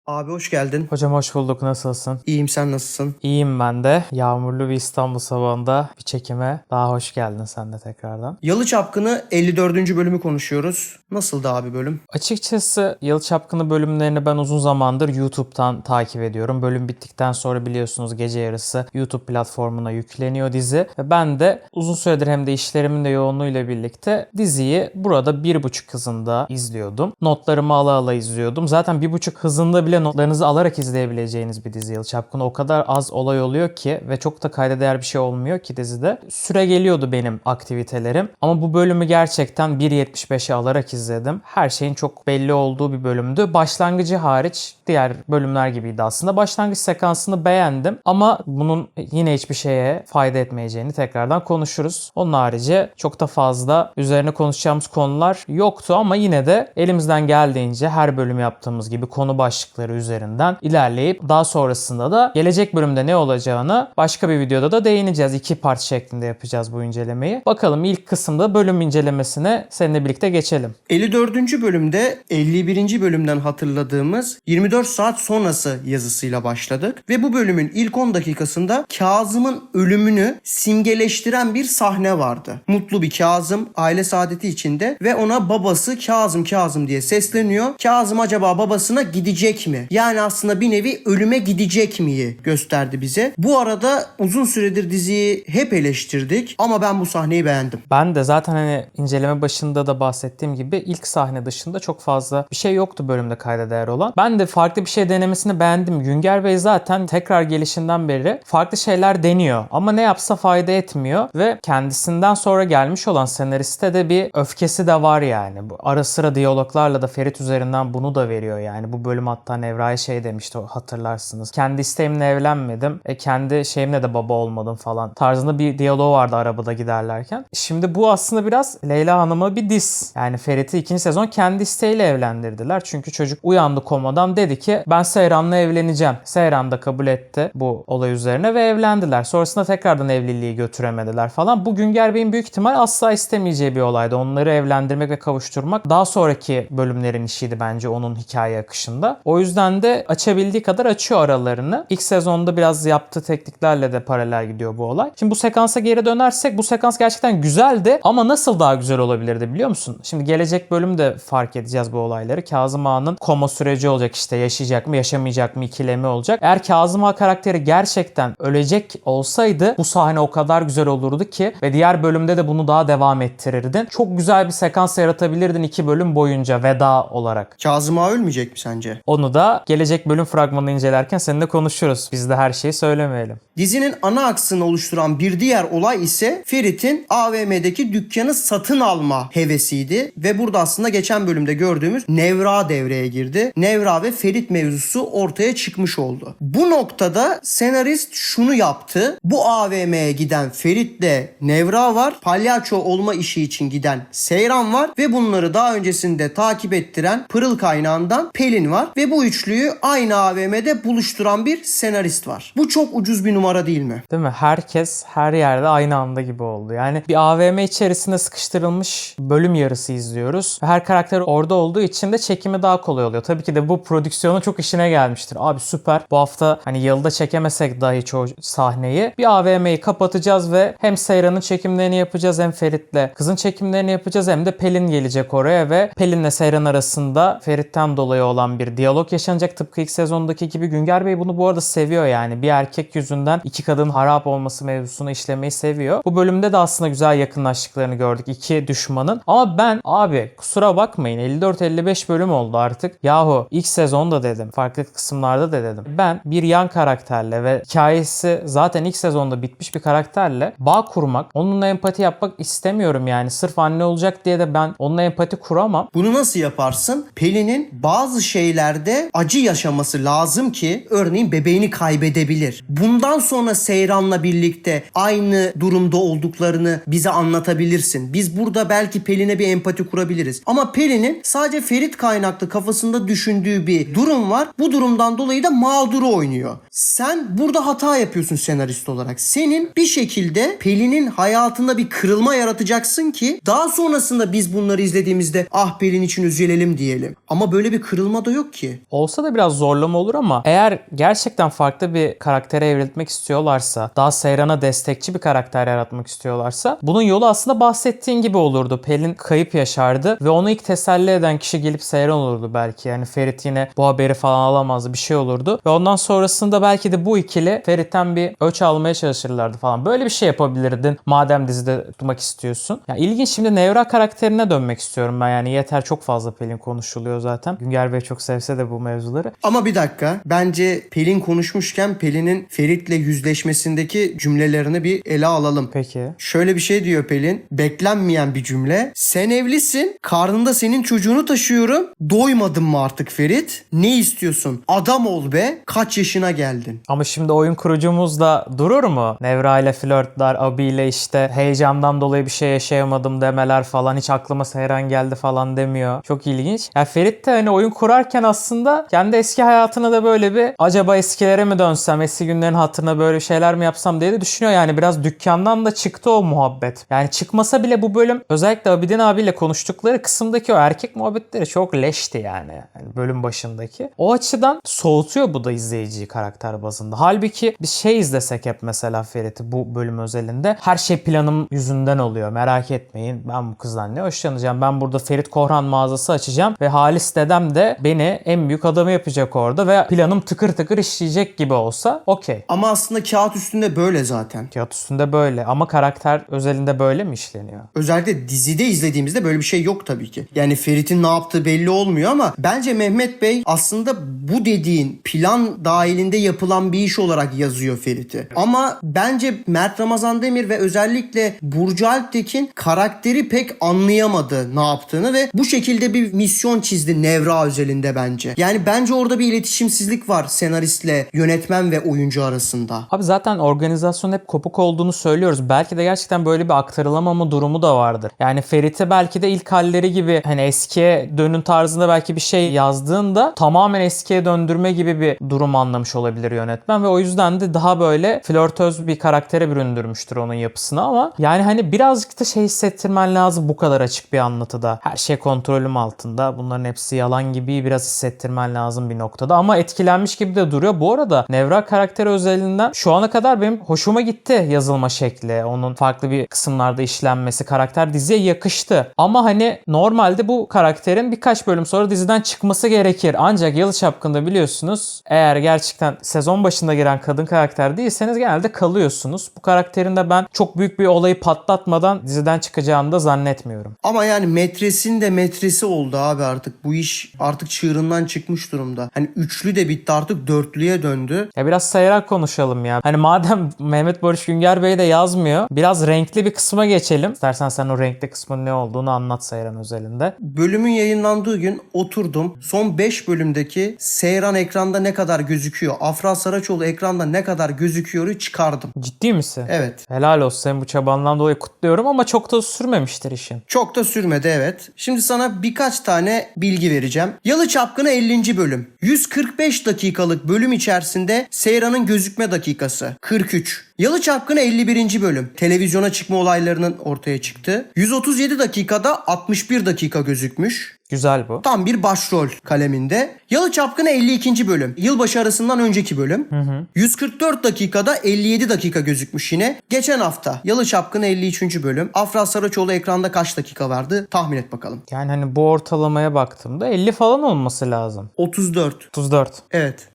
Abi hoş geldin. Hocam hoş bulduk. Nasılsın? İyiyim, sen nasılsın? İyiyim ben de. Yağmurlu bir İstanbul sabahında bir çekime daha hoş geldin sen de tekrardan. Yalı Çapkını 54. bölümü konuşuyoruz. Nasıldı abi bölüm? Açıkçası Yalı Çapkını bölümlerini ben uzun zamandır YouTube'dan takip ediyorum. Bölüm bittikten sonra biliyorsunuz gece yarısı YouTube platformuna yükleniyor dizi. Ve ben de uzun süredir hem de işlerimin de yoğunluğuyla birlikte diziyi burada 1.5 hızında izliyordum. Notlarımı ala ala izliyordum. Zaten 1.5 hızında bile notlarınızı alarak izleyebileceğiniz bir dizi Yalı Çapkını. O kadar az olay oluyor ki ve çok da kayda değer bir şey olmuyor ki dizide. Süre geliyordu benim aktivitelerim. Ama bu bölümü gerçekten 1.75'e alarak izledim. Her şeyin çok belli olduğu bir bölümdü. Başlangıcı hariç diğer bölümler gibiydi aslında. Başlangıç sekansını beğendim ama bunun yine hiçbir şeye fayda etmeyeceğini tekrardan konuşuruz. Onun harici çok da fazla üzerine konuşacağımız konular yoktu ama yine de elimizden geldiğince her bölüm yaptığımız gibi konu başlıkları üzerinden ilerleyip daha sonrasında da gelecek bölümde ne olacağını başka bir videoda da değineceğiz. 2 part şeklinde yapacağız bu incelemeyi. Bakalım ilk kısımda bölüm incelemesine seninle birlikte geçelim. 54. bölümde 51. bölümden hatırladığımız 24 saat sonrası yazısıyla başladık. Ve bu bölümün ilk 10 dakikasında Kazım'ın ölümünü simgeleştiren bir sahne vardı. Mutlu bir Kazım aile saadeti içinde ve ona babası Kazım Kazım diye sesleniyor. Kazım acaba babasına gidecek mi? Yani aslında bir nevi ölüme gidecek miyi gösterdi bize. Bu arada uzun süredir diziyi hep eleştirdik ama ben bu sahneyi beğendim. Ben de zaten hani inceleme başında da bahsettiğim gibi ilk sahne dışında çok fazla bir şey yoktu bölümde kayda değer olan. Ben de farklı bir şey denemesini beğendim. Günger Bey zaten tekrar gelişinden beri farklı şeyler deniyor ama ne yapsa fayda etmiyor ve kendisinden sonra gelmiş olan senariste de bir öfkesi de var yani. Bu ara sıra diyaloglarla da Ferit üzerinden bunu da veriyor yani. Bu bölüm hatta Nevra'ya şey demişti, hatırlarsınız. Kendi isteğimle evlenmedim. Kendi şeyimle de baba olmadım falan tarzında bir diyaloğu vardı arabada giderlerken. Şimdi bu aslında biraz Leyla Hanım'a bir diss. Yani Ferit'i 2. sezon kendi isteğiyle evlendirdiler. Çünkü çocuk uyandı komadan, dedi ki ben Seyran'la evleneceğim. Seyran da kabul etti bu olay üzerine ve evlendiler. Sonrasında tekrardan evliliği götüremediler falan. Bu Günger Bey'in büyük ihtimal asla istemeyeceği bir olaydı. Onları evlendirmek ve kavuşturmak daha sonraki bölümlerin işiydi bence onun hikaye akışında. O yüzden de açabildiği kadar açıyor aralarını. İlk sezonda biraz yaptığı tekniklerle de paralel gidiyor bu olay. Şimdi bu sekansa geri dönersek bu sekans gerçekten güzeldi ama nasıl daha güzel olabilirdi biliyor musun? Şimdi gelecek bölümde fark edeceğiz bu olayları. Kazım Ağa'nın koma süreci olacak, işte yaşayacak mı yaşamayacak mı ikilemi olacak. Eğer Kazım Ağa karakteri gerçekten ölecek olsaydı bu sahne o kadar güzel olurdu ki ve diğer bölümde de bunu daha devam ettirirdin. Çok güzel bir sekans yaratabilirdin 2 bölüm boyunca veda olarak. Kazım Ağa ölmeyecek mi sence? Onu da gelecek bölüm fragmanını incelerken seninle konuşuruz. Biz de her şeyi söylemeyelim. Dizinin ana aksını oluşturan bir diğer olay ise Ferit'in AVM'deki dükkanı satın alma hevesiydi. Ve burada aslında geçen bölümde gördüğümüz Nevra devreye girdi. Nevra ve Ferit mevzusu ortaya çıkmış oldu. Bu noktada senarist şunu yaptı. Bu AVM'ye giden Ferit'le Nevra var. Palyaço olma işi için giden Seyran var. Ve bunları daha öncesinde takip ettiren Pırıl Kaynağı'ndan Pelin var. Ve bu üçlüyü aynı AVM'de buluşturan bir senarist var. Bu çok ucuz bir numara değil mi? Değil mi? Herkes her yerde aynı anda gibi oldu. Yani bir AVM içerisinde sıkıştırılmış bölüm yarısı izliyoruz. Her karakter orada olduğu için de çekimi daha kolay oluyor. Tabii ki de bu prodüksiyonun çok işine gelmiştir. Abi süper. Bu hafta hani yılda çekemesek dahi çoğu sahneyi bir AVM'yi kapatacağız ve hem Seyran'ın çekimlerini yapacağız hem Ferit'le kızın çekimlerini yapacağız hem de Pelin gelecek oraya ve Pelin'le Seyran arasında Ferit'ten dolayı olan bir diyalog yaşanacak. Tıpkı ilk sezondaki gibi. Günger Bey bunu bu arada seviyor yani. Bir erkek yüzünden 2 kadın harap olması mevzusunu işlemeyi seviyor. Bu bölümde de aslında güzel yakınlaştıklarını gördük 2 düşmanın. Ama ben abi kusura bakmayın 54-55 bölüm oldu artık. Yahu ilk sezonda dedim. Farklı kısımlarda da dedim. Ben bir yan karakterle ve hikayesi zaten ilk sezonda bitmiş bir karakterle bağ kurmak, onunla empati yapmak istemiyorum yani. Sırf anne olacak diye de ben onunla empati kuramam. Bunu nasıl yaparsın? Pelin'in bazı şeylerde acı yaşaması lazım ki örneğin bebeğini kaybedebilir. Bundan sonra Seyran'la birlikte aynı durumda olduklarını bize anlatabilirsin. Biz burada belki Pelin'e bir empati kurabiliriz. Ama Pelin'in sadece Ferit kaynaklı kafasında düşündüğü bir durum var. Bu durumdan dolayı da mağduru oynuyor. Sen burada hata yapıyorsun senarist olarak. Senin bir şekilde Pelin'in hayatında bir kırılma yaratacaksın ki daha sonrasında biz bunları izlediğimizde ah Pelin için üzülelim diyelim. Ama böyle bir kırılma da yok ki. Olsa da biraz zorlama olur ama eğer gerçekten farklı bir karaktere evrilmek istiyorlarsa, daha Seyran'a destekçi bir karakter yaratmak istiyorlarsa bunun yolu aslında bahsettiğin gibi olurdu. Pelin kayıp yaşardı ve onu ilk teselli eden kişi gelip Seyran olurdu belki. Yani Ferit yine bu haberi falan alamazdı, bir şey olurdu. Ve ondan sonrasında belki de bu ikili Ferit'ten bir öç almaya çalışırlardı falan. Böyle bir şey yapabilirdin madem dizide tutmak istiyorsun. Yani ilginç, şimdi Nevra karakterine dönmek istiyorum ben. Yani yeter, çok fazla Pelin konuşuluyor zaten. Günger Bey çok sevse de bu mevzuları. Ama bir dakika. Bence Pelin konuşmuşken Pelin'in Ferit'le yüzleşmesindeki cümlelerini bir ele alalım. Peki. Şöyle bir şey diyor Pelin. Beklenmeyen bir cümle. Sen evlisin. Karnında senin çocuğunu taşıyorum. Doymadın mı artık Ferit? Ne istiyorsun? Adam ol be. Kaç yaşına geldin? Ama şimdi oyun kurucumuz da durur mu? Nevra ile flörtler, Abi ile işte heyecandan dolayı bir şey yaşayamadım demeler falan. Hiç aklıma Seyran geldi falan demiyor. Çok ilginç. Ya Ferit de hani oyun kurarken aslında kendi eski hayatına da böyle bir acaba eskilere mi dönsem, eski günlerin hatırına böyle şeyler mi yapsam diye de düşünüyor. Yani biraz dükkandan da çıktı o muhabbet. Yani çıkmasa bile bu bölüm özellikle Abidin abiyle konuştukları kısımdaki o erkek muhabbetleri çok leşti yani. Yani bölüm başındaki. O açıdan soğutuyor bu da izleyiciyi karakter bazında. Halbuki bir şey izlesek hep mesela Ferit'i bu bölüm özelinde, her şey planım yüzünden oluyor. Merak etmeyin, ben bu kızdan ne hoşlanacağım. Ben burada Ferit Korhan mağazası açacağım ve Halis dedem de beni en büyük adamı yapacak orada ve planım tıkır tıkır işleyecek gibi olsa okey. Ama aslında kağıt üstünde böyle zaten. Kağıt üstünde böyle ama karakter özelinde böyle mi işleniyor? Özellikle dizide izlediğimizde böyle bir şey yok tabii ki. Yani Ferit'in ne yaptığı belli olmuyor ama bence Mehmet Bey aslında bu dediğin plan dahilinde yapılan bir iş olarak yazıyor Ferit'i. Ama bence Mert Ramazan Demir ve özellikle Burcu Alptekin karakteri pek anlayamadı ne yaptığını ve bu şekilde bir misyon çizdi Nevra özelinde bence. Yani bence orada bir iletişimsizlik var senaristle yönetmen ve oyuncu arasında. Abi zaten organizasyon hep kopuk olduğunu söylüyoruz. Belki de gerçekten böyle bir aktarılamama durumu da vardır. Yani Ferit'e belki de ilk halleri gibi hani eskiye dönün tarzında belki bir şey yazdığında tamamen eskiye döndürme gibi bir durum anlamış olabilir yönetmen ve o yüzden de daha böyle flörtöz bir karaktere büründürmüştür onun yapısını ama yani hani birazcık da şey hissettirmen lazım bu kadar açık bir anlatıda. Her şey kontrolüm altında. Bunların hepsi yalan gibi biraz hissettirmen lazım bir noktada ama etkilenmiş gibi de duruyor. Bu arada Nevra karakteri özelinden şu ana kadar benim hoşuma gitti yazılma şekli. Onun farklı bir kısımlarda işlenmesi, karakter diziye yakıştı. Ama hani normalde bu karakterin birkaç bölüm sonra diziden çıkması gerekir. Ancak Yalı Çapkın'da biliyorsunuz eğer gerçekten sezon başında giren kadın karakter değilseniz genelde kalıyorsunuz. Bu karakterin de ben çok büyük bir olayı patlatmadan diziden çıkacağını da zannetmiyorum. Ama yani metresin de metresi oldu abi artık. Bu iş artık çığırından çıkmış durumda. Hani üçlü de bitti artık dörtlüye döndü. Ya biraz sayarak konuşalım ya. Hani madem Mehmet Barış Günger Bey de yazmıyor, biraz renkli bir kısma geçelim. İstersen sen o renkli kısmın ne olduğunu anlat Seyran özelinde. Bölümün yayınlandığı gün oturdum. Son 5 bölümdeki Seyran ekranda ne kadar gözüküyor, Afra Saraçoğlu ekranda ne kadar gözüküyor'u çıkardım. Ciddi misin? Evet. Helal olsun, senin bu çabandan dolayı kutluyorum ama çok da sürmemiştir işin. Çok da sürmedi evet. Şimdi sana birkaç tane bilgi vereceğim. Yalı Çapkını 50. bölüm. 145 dakikalık bölüm içerisinde Seyran'ın gözükme dakikası 43. Yalı Çapkını 51. bölüm. Televizyona çıkma olaylarının ortaya çıktı. 137 dakikada 61 dakika gözükmüş. Güzel bu. Tam bir başrol kaleminde. Yalı Çapkını 52. bölüm. Yılbaşı arasından önceki bölüm. 144 dakikada 57 dakika gözükmüş yine. Geçen hafta Yalı Çapkını 53. bölüm. Afra Saraçoğlu ekranda kaç dakika vardı? Tahmin et bakalım. Yani hani bu ortalamaya baktığımda 50 falan olması lazım. 34. 34. Evet.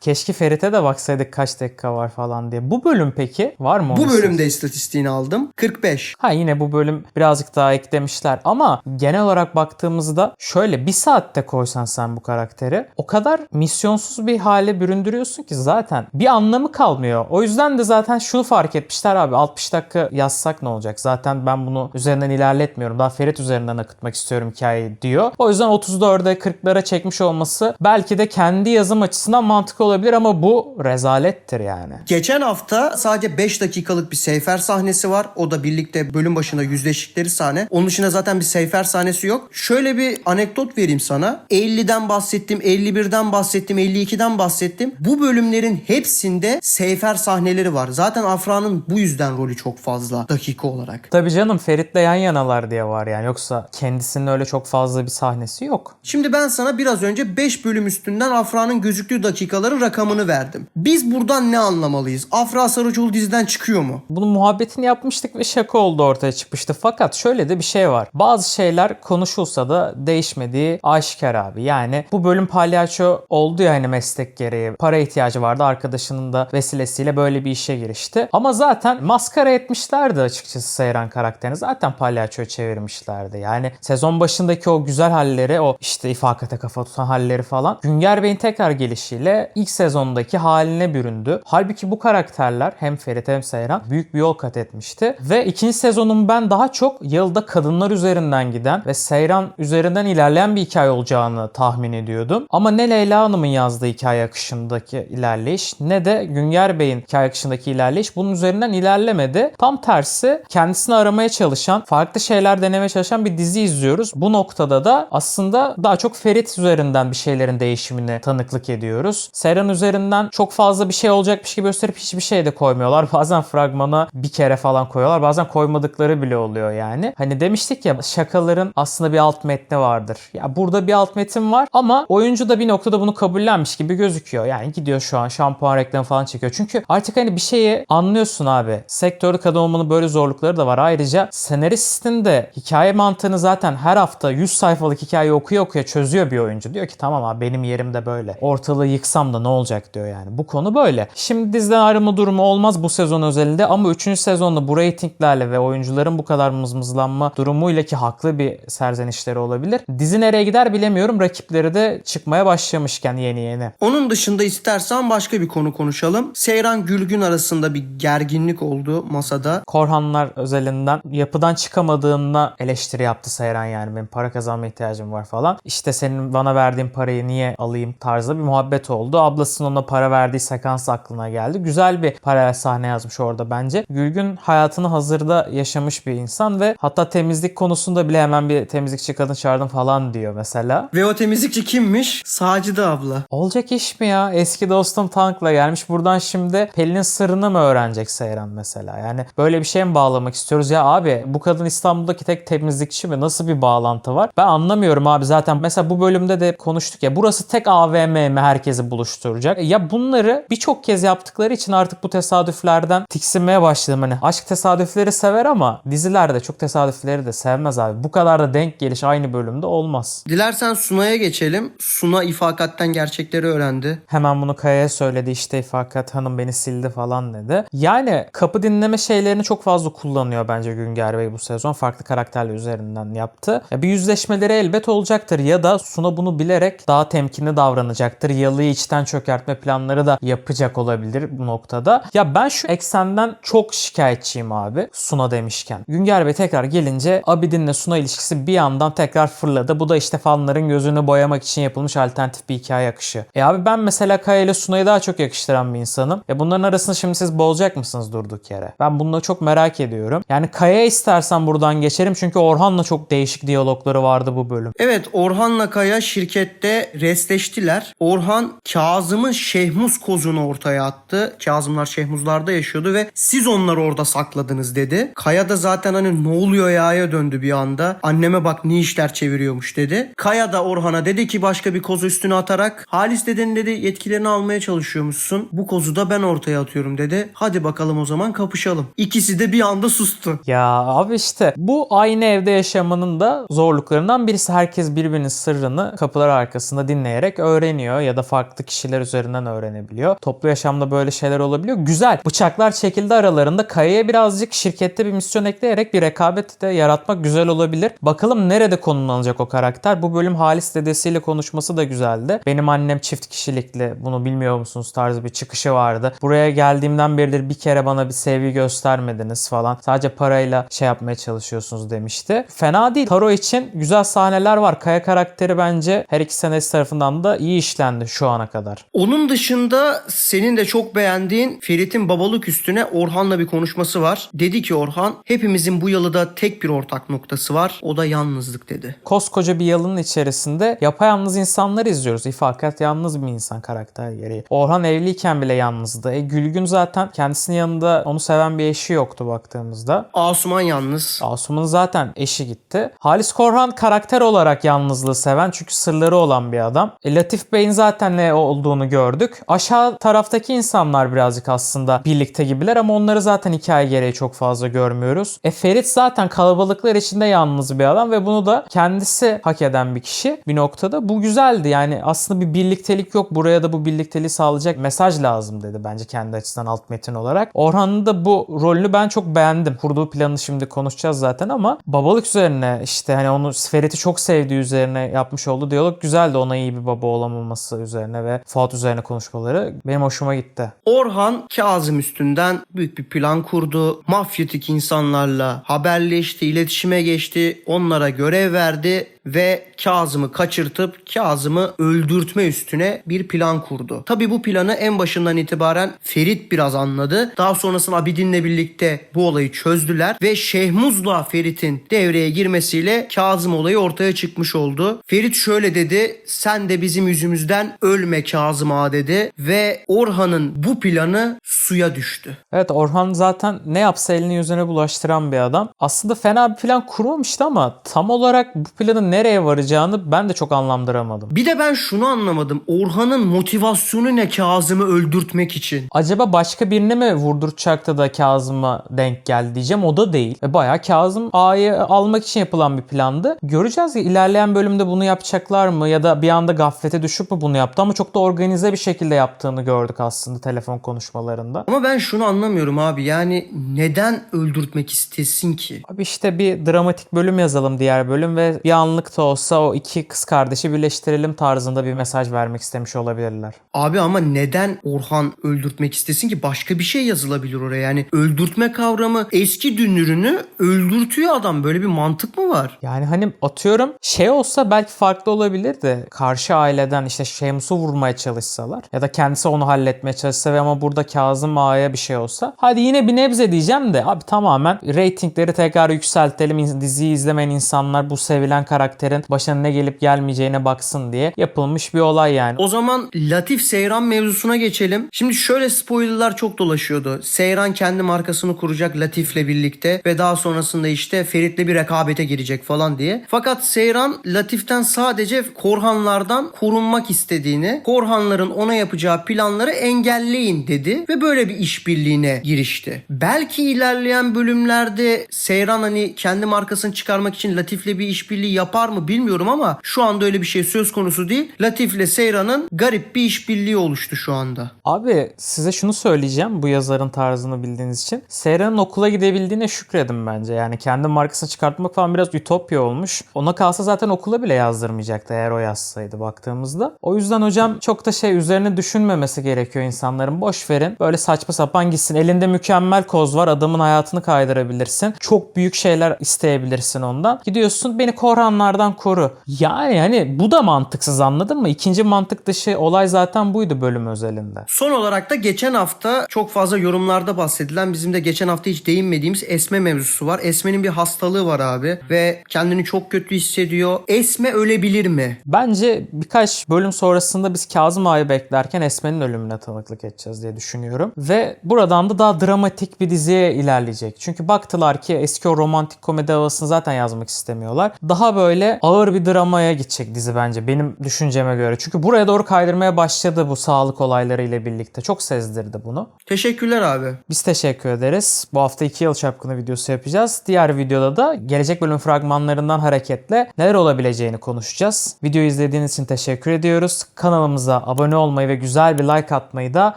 Keşke Ferit'e de baksaydık kaç dakika var falan diye. Bu bölüm peki var mı? Bu bölümde istatistiğini aldım. 45. Ha, yine bu bölüm birazcık daha eklemişler ama genel olarak baktığımızda şöyle bir saatte koysan sen bu karakteri o kadar misyonsuz bir hale büründürüyorsun ki zaten bir anlamı kalmıyor. O yüzden de zaten şunu fark etmişler abi, 60 dakika yazsak ne olacak? Zaten ben bunu üzerinden ilerletmiyorum. Daha Ferit üzerinden akıtmak istiyorum hikayeyi diyor. O yüzden 34'e 40'lara çekmiş olması belki de kendi yazım açısından mantıklı olabilir ama bu rezalettir yani. Geçen hafta sadece 5 dakikalık bir Seyfer sahnesi var. O da birlikte bölüm başında yüzleştikleri sahne. Onun dışında zaten bir Seyfer sahnesi yok. Şöyle bir anekdot vereyim sana. 50'den bahsettim, 51'den bahsettim, 52'den bahsettim. Bu bölümlerin hepsinde Seyfer sahneleri var. Zaten Afra'nın bu yüzden rolü çok fazla dakika olarak. Tabii canım, Ferit'le yan yanalar diye var yani. Yoksa kendisinin öyle çok fazla bir sahnesi yok. Şimdi ben sana biraz önce 5 bölüm üstünden Afra'nın gözüktüğü dakikaların rakamını verdim. Biz buradan ne anlamalıyız? Afra Saraçoğlu diziden çıkıyor mu? Bunun muhabbetini yapmıştık ve şaka oldu, ortaya çıkmıştı. Fakat şöyle de bir şey var. Bazı şeyler konuşulsa da değişmediği aşikar abi. Yani bu bölüm palyaço oldu ya hani, meslek gereği. Para ihtiyacı vardı. Arkadaşının da vesilesiyle böyle bir işe girişti. Ama zaten maskara etmişlerdi açıkçası Seyran karakterini. Zaten palyaçoya çevirmişlerdi. Yani sezon başındaki o güzel halleri, o işte ifakate kafa tutan halleri falan Günger Bey'in tekrar gelişiyle ilk sezondaki haline büründü. Halbuki bu karakterler hem Ferit hem Seyran büyük bir yol kat etmişti. Ve ikinci sezonun ben daha çok Yılda kadınlar üzerinden giden ve Seyran üzerinden ilerleyen bir hikaye olacağını tahmin ediyordum. Ama ne Leyla Hanım'ın yazdığı hikaye akışındaki ilerleyiş ne de Günger Bey'in hikaye akışındaki ilerleyiş bunun üzerinden ilerlemedi. Tam tersi, kendisini aramaya çalışan, farklı şeyler denemeye çalışan bir dizi izliyoruz. Bu noktada da aslında daha çok Ferit üzerinden bir şeylerin değişimine tanıklık ediyoruz. Seyran üzerinden çok fazla bir şey olacakmış gibi gösterip hiçbir şey de koymuyorlar. Bazen fragmana bir kere falan koyuyorlar. Bazen koymadıkları bile oluyor yani. Hani demiştik ya, şakaların aslında bir alt metni vardır. Ya burada bir alt metin var ama oyuncu da bir noktada bunu kabullenmiş gibi gözüküyor. Yani gidiyor şu an şampuan reklamı falan çekiyor. Çünkü artık hani bir şeyi anlıyorsun abi. Sektörde kadın olmanın böyle zorlukları da var. Ayrıca senaristin de hikaye mantığını zaten her hafta 100 sayfalık hikaye okuya çözüyor bir oyuncu. Diyor ki tamam abi, benim yerim de böyle. Ortalığı yıksam da ne olacak diyor yani. Bu konu böyle. Şimdi diziden ayrılma durumu olmaz bu sezon özelinde ama 3. sezonda bu reytinglerle ve oyuncuların bu kadar mızmızlanma durumuyla, ki haklı bir serzenişleri olabilir. Dizi nereye gider bilemiyorum. Rakipleri de çıkmaya başlamışken yeni. Onun dışında istersen başka bir konu konuşalım. Seyran Gülgün arasında bir gerginlik oldu masada. Korhanlar özelinden yapıdan çıkamadığına eleştiri yaptı Seyran, yani benim para kazanma ihtiyacım var falan. İşte senin bana verdiğin parayı niye alayım tarzda bir muhabbet oldu. Ablasının ona para verdiği sekans aklına geldi. Güzel bir paralel sahne yazmış orada bence. Gülgün hayatını hazırda yaşamış bir insan ve hatta temizlik konusunda bile hemen bir temizlikçi kadın çağırdım falan diyor mesela. Ve o temizlikçi kimmiş? Sacide abla. Olacak iş mi ya? Eski dostum Tank'la gelmiş. Buradan şimdi Pelin'in sırrını mı öğrenecek Seyran mesela? Yani böyle bir şey mi bağlamak istiyoruz? Ya abi, bu kadın İstanbul'daki tek temizlikçi mi? Nasıl bir bağlantı var? Ben anlamıyorum abi. Zaten mesela bu bölümde de konuştuk ya. Burası tek AVM mi herkesi buluşturacak? Ya bunları birçok kez yaptıkları için artık bu tesadüflerden tiksinmeye başladım. Hani aşk tesadüfleri sever ama dizilerde çok tesadüfleri de sevmez abi. Bu kadar da denk geliş aynı bölümde olmaz. Dilersen Suna'ya geçelim. Suna ifakatten gerçekleri öğrendi. Hemen bunu Kaya'ya söyledi, işte İfakat Hanım beni sildi falan dedi. Yani kapı dinleme şeylerini çok fazla kullanıyor bence Günger Bey bu sezon. Farklı karakterler üzerinden yaptı. Ya bir yüzleşmeleri elbet olacaktır ya da Suna bunu bilerek daha temkinli davranacaktır. Yalı'yı içten çökertme planları da yapacak olabilir bu noktada. Ya ben şu eksenden çok şikayetçiyim abi Suna demişken. Günger Bey tekrar gelince Abidin'le Suna ilişkisi bir yandan tekrar fırladı. Bu da işte fanların gözünü boyamak için yapılmış alternatif bir hikaye akışı. Abi ben mesela Kaya ile Suna'yı daha çok yakıştıran bir insanım. Bunların arasını şimdi siz bozacak mısınız durduk yere? Ben bunu çok merak ediyorum. Yani Kaya istersen buradan geçerim çünkü Orhan'la çok değişik diyalogları vardı bu bölüm. Evet, Orhan'la Kaya şirkette restleştiler. Orhan Kazım'ın Şehmuz kozunu ortaya attı. Kazımlar Şehmuzlar'da yaşıyordu ve siz onları orada sakladınız dedi. Kaya da zaten hani ne oluyor ya'ya döndü bir anda. Anneme bak ne işler çeviriyormuş dedi. Kaya da Orhan'a dedi ki başka bir kozu üstüne atarak Halis dedenin dedi yetkilerini almaya çalışıyormuşsun. Bu kozu da ben ortaya atıyorum dedi. Hadi bakalım o zaman kapışalım. İkisi de bir anda sustu. Ya abi işte bu aynı evde yaşamanın da zorluklarından birisi. Herkes birbirinin sırrını kapılar arkasında dinleyerek öğreniyor ya da farklı kişiler üzerinden öğrenebiliyor. Toplu yaşamda böyle şeyler olabiliyor. Güzel. Bıçaklar çekildi aralarında. Kaya'ya birazcık şirkette bir misyon ekleyerek bir rekabet de yaratmak güzel olabilir. Bakalım nerede konumlanacak o karakter. Bu bölüm Halis dedesiyle konuşması da güzeldi. Benim annem çift kişilikli, bunu bilmiyor musunuz tarzı bir çıkışı vardı. Buraya geldiğimden beridir bir kere bana bir sevgi göstermediniz falan. Sadece parayla şey yapmaya çalışıyorsunuz demişti. Fena değil. Taro için güzel sahneler var. Kaya karakteri bence her iki senarist tarafından da iyi işlendi şu ana kadar. kadar. Onun dışında senin de çok beğendiğin Ferit'in babalık üstüne Orhan'la bir konuşması var. Dedi ki Orhan, hepimizin bu yalıda tek bir ortak noktası var. O da yalnızlık dedi. Koskoca bir yalının içerisinde yapayalnız insanlar izliyoruz. İfakat yalnız bir insan karakter gereği. Orhan evliyken bile yalnızdı. Gülgün zaten kendisinin yanında onu seven bir eşi yoktu baktığımızda. Asuman yalnız. Asuman'ın zaten eşi gitti. Halis Korhan karakter olarak yalnızlığı seven çünkü sırları olan bir adam. Latif Bey'in zaten ne olduğunu gördük. Aşağı taraftaki insanlar birazcık aslında birlikte gibiler ama onları zaten hikaye gereği çok fazla görmüyoruz. Ferit zaten kalabalıklar içinde yalnız bir adam ve bunu da kendisi hak eden bir kişi bir noktada. Bu güzeldi yani aslında bir birliktelik yok. Buraya da bu birlikteliği sağlayacak mesaj lazım dedi bence kendi açısından alt metin olarak. Orhan'ın da bu rolünü ben çok beğendim. Kurduğu planı şimdi konuşacağız zaten ama babalık üzerine işte hani onu Ferit'i çok sevdiği üzerine yapmış olduğu diyalog güzeldi. Ona iyi bir baba olamaması üzerine ve Fuat üzerine konuşmaları benim hoşuma gitti. Orhan Kazım üstünden büyük bir plan kurdu. Mafyatik insanlarla haberleşti, iletişime geçti, onlara görev verdi ve Kazım'ı kaçırtıp Kazım'ı öldürtme üstüne bir plan kurdu. Tabii bu planı en başından itibaren Ferit biraz anladı. Daha sonrasında Abidin'le birlikte bu olayı çözdüler ve Şehmuz'la Ferit'in devreye girmesiyle Kazım olayı ortaya çıkmış oldu. Ferit şöyle dedi: sen de bizim yüzümüzden ölme Kazım ağa dedi ve Orhan'ın bu planı suya düştü. Evet, Orhan zaten ne yapsa elini yüzüne bulaştıran bir adam. Aslında fena bir plan kurmamıştı ama tam olarak bu planın nereye varacağını ben de çok anlamlandıramadım. Bir de ben şunu anlamadım. Orhan'ın motivasyonu ne Kazım'ı öldürtmek için? Acaba başka birine mi vurdurtacaktı da Kazım'a denk geldi diyeceğim. O da değil. Bayağı Kazım Ağa'yı almak için yapılan bir plandı. Göreceğiz ki ilerleyen bölümde bunu yapacaklar mı ya da bir anda gaflete düşüp mü bunu yaptı ama çok da organize bir şekilde yaptığını gördük aslında telefon konuşmalarında. Ama ben şunu anlamıyorum abi. Yani neden öldürtmek istesin ki? Abi işte bir dramatik bölüm yazalım diğer bölüm ve bir anlık da olsa o iki kız kardeşi birleştirelim tarzında bir mesaj vermek istemiş olabilirler. Abi ama neden Orhan öldürtmek istesin ki? Başka bir şey yazılabilir oraya. Yani öldürtme kavramı eski dünürünü öldürtüyor adam. Böyle bir mantık mı var? Yani hani atıyorum şey olsa belki farklı olabilirdi. Karşı aileden işte Şems'u vurmaya çalışsalar ya da kendisi onu halletmeye çalışsa ve ama burada Kazım Ağa'ya bir şey olsa. Hadi yine bir nebze diyeceğim de abi tamamen reytingleri tekrar yükseltelim. Diziyi izlemeyen insanlar bu sevilen karakterin başına ne gelip gelmeyeceğine baksın diye yapılmış bir olay yani. O zaman Latif Seyran mevzusuna geçelim. Şimdi şöyle spoilerlar çok dolaşıyordu. Seyran kendi markasını kuracak Latif'le birlikte ve daha sonrasında işte Ferit'le bir rekabete girecek falan diye. Fakat Seyran Latif'ten sadece Korhanlardan korunmak istediğini, Korhanların ona yapacağı planları engelleyin dedi ve böyle bir işbirliğine girişti. Belki ilerleyen bölümlerde Seyran hani kendi markasını çıkarmak için Latif'le bir işbirliği yapar mı bilmiyorum ama şu anda öyle bir şey söz konusu değil. Latif'le Seyran'ın garip bir işbirliği oluştu şu anda. Abi size şunu söyleyeceğim bu yazarın tarzını bildiğiniz için. Seyran'ın okula gidebildiğine şükredin bence. Yani kendi markasını çıkartmak falan biraz ütopya olmuş. Ona kalsa zaten okula bile yazdırmayacaktı eğer o yazsaydı baktığımızda. O yüzden hocam çok da üzerine düşünmemesi gerekiyor insanların. Boş verin. Böyle saçma sapan gitsin. Elinde mükemmel koz var. Adamın hayatını kaydırabilirsin. Çok büyük şeyler isteyebilirsin ondan. Gidiyorsun beni Korhanlardan koru. Yani hani bu da mantıksız, anladın mı? İkinci mantık dışı olay zaten buydu bölüm özelinde. Son olarak da geçen hafta çok fazla yorumlarda bahsedilen, bizim de geçen hafta hiç değinmediğimiz Esme mevzusu var. Esme'nin bir hastalığı var abi ve kendini çok kötü hissediyor. Esme ölebilir mi? Bence birkaç bölüm sonrasında biz Kazım Ağa'yı beklerken Esme'nin ölümüne tanıklık edeceğiz diye düşünüyorum. Ve buradan da daha dramatik bir diziye ilerleyecek. Çünkü baktılar ki eski o romantik komedi havasını zaten yazmak istemiyorlar. Daha böyle ağır bir dramaya gidecek dizi bence benim düşünceme göre. Çünkü buraya doğru kaydırmaya başladı bu sağlık olayları ile birlikte. Çok sezdirdi bunu. Teşekkürler abi. Biz teşekkür ederiz. Bu hafta 2 yıl çapkını videosu yapacağız. Diğer videoda da gelecek bölüm fragmanlarından hareketle neler olabileceğini konuşacağız. Videoyu izlediğiniz için teşekkür ediyoruz. Kanalımıza abone olmayı ve güzel bir like atmayı da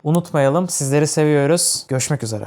unutmayalım. Sizleri seviyoruz. Görüşmek üzere.